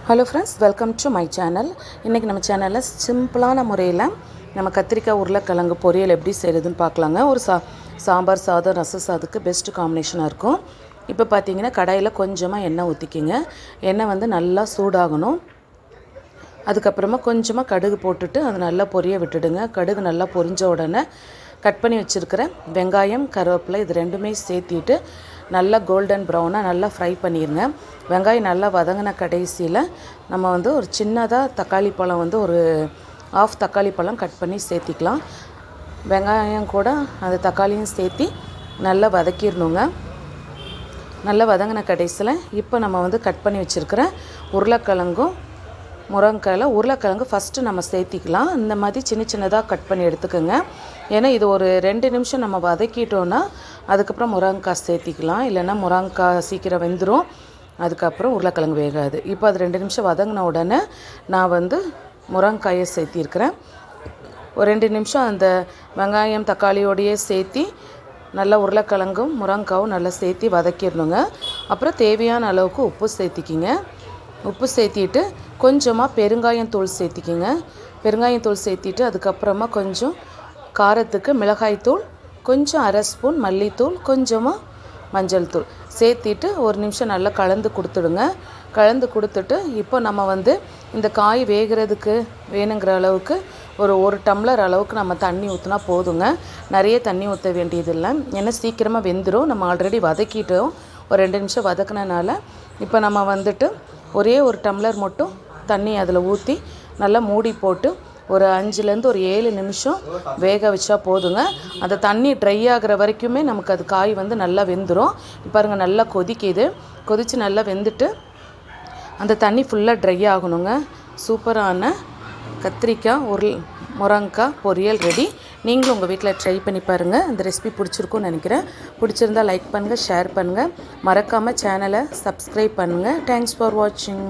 Hello friends, welcome to my channel. இன்றைக்கி நம்ம சேனலில் சிம்பிளான முறையில் நம்ம கத்திரிக்காய் உருளைக்கிழங்கு பொரியல் எப்படி செய்கிறதுன்னு பார்க்கலாங்க. ஒரு சாம்பார் சாதம், ரச சாதத்துக்கு பெஸ்ட்டு காம்பினேஷனாக இருக்கும். இப்போ பார்த்தீங்கன்னா கடாயில் கொஞ்சமாக எண்ணெய் ஊற்றிக்கிங்க. எண்ணெய் வந்து நல்லா சூடாகணும். அதுக்கப்புறமா கொஞ்சமாக கடுகு போட்டுட்டு அதை நல்லா பொரிய விட்டுடுங்க. கடுகு நல்லா பொரிஞ்ச உடனே கட் பண்ணி வச்சுருக்கிற வெங்காயம், கருவேப்பிலை இது ரெண்டுமே சேர்த்திட்டு நல்லா கோல்டன் ப்ரௌனாக நல்லா ஃப்ரை பண்ணிடுங்க. வெங்காயம் நல்லா வதங்கின கடைசியில் நம்ம வந்து ஒரு சின்னதாக தக்காளி பழம் வந்து ஒரு ஆஃப் தக்காளி பழம் கட் பண்ணி சேர்த்திக்கலாம். வெங்காயம் கூட அந்த தக்காளியும் சேர்த்தி நல்லா வதக்கிடணுங்க. நல்லா வதங்கின கடைசியில் இப்போ நம்ம வந்து கட் பண்ணி வச்சுருக்கிற உருளைக்கிழங்கும் உருளைக்கிழங்கு ஃபஸ்ட்டு நம்ம சேர்த்திக்கலாம். இந்த மாதிரி சின்ன சின்னதாக கட் பண்ணி எடுத்துக்கோங்க. ஏன்னா இது ஒரு 2 நிமிஷம் நம்ம வதக்கிட்டோன்னா அதுக்கப்புறம் முருங்கைக்காய் சேர்த்திக்கலாம். இல்லைன்னா முருங்கைக்காய் சீக்கிரம் வெந்துடும், அதுக்கப்புறம் உருளைக்கிழங்கு வேகாது. இப்போ அது 2 நிமிஷம் வதங்கின உடனே நான் வந்து முருங்கைக்காயை சேர்த்திருக்கிறேன். ஒரு 2 நிமிஷம் அந்த வெங்காயம் தக்காளியோடையே சேர்த்தி நல்லா உருளைக்கிழங்கும் முருங்கைக்காவும் நல்லா சேர்த்தி வதக்கிடணுங்க. அப்புறம் தேவையான அளவுக்கு உப்பு சேர்த்திக்கிங்க. உப்பு சேர்த்திட்டு கொஞ்சமாக பெருங்காயம் தூள் சேர்த்திக்கிங்க. பெருங்காயம் தூள் சேர்த்திட்டு அதுக்கப்புறமா கொஞ்சம் காரத்துக்கு மிளகாய்த்தூள், கொஞ்சம் 1/2 ஸ்பூன் மல்லித்தூள், கொஞ்சமாக மஞ்சள் தூள் சேர்த்திட்டு ஒரு நிமிஷம் நல்லா கலந்து கொடுத்துடுங்க. கலந்து கொடுத்துட்டு இப்போ நம்ம வந்து இந்த காய் வேகிறதுக்கு வேணுங்கிற அளவுக்கு ஒரு டம்ளர் அளவுக்கு நம்ம தண்ணி ஊற்றினா போதுங்க. நிறைய தண்ணி ஊற்ற வேண்டியதில்லை, ஏன்னா சீக்கிரமாக வெந்துடும். நம்ம ஆல்ரெடி வதக்கிட்டோம், ஒரு 2 நிமிஷம் வதக்கினனால இப்போ நம்ம வந்துட்டு ஒரே ஒரு டம்ளர் மட்டும் தண்ணி அதில் ஊற்றி நல்லா மூடி போட்டு ஒரு 5லேருந்து ஒரு 7 நிமிஷம் வேக வச்சா போதுங்க. அந்த தண்ணி ட்ரை ஆகிற வரைக்குமே நமக்கு அது காய் வந்து நல்லா வெந்துடும். பாருங்கள், நல்லா கொதித்து நல்லா வெந்துட்டு அந்த தண்ணி ஃபுல்லாக ட்ரை ஆகணுங்க. சூப்பரான கத்திரிக்காய் முருங்கைக்காய் பொரியல் ரெடி. நீங்களும் உங்கள் வீட்டில் ட்ரை பண்ணி பாருங்கள். இந்த ரெசிபி பிடிச்சிருக்குன்னு நினைக்கிறேன். பிடிச்சிருந்தால் லைக் பண்ணுங்கள், ஷேர் பண்ணுங்கள், மறக்காமல் சேனலை சப்ஸ்கிரைப் பண்ணுங்கள். தேங்க்ஸ் ஃபார் வாட்சிங்.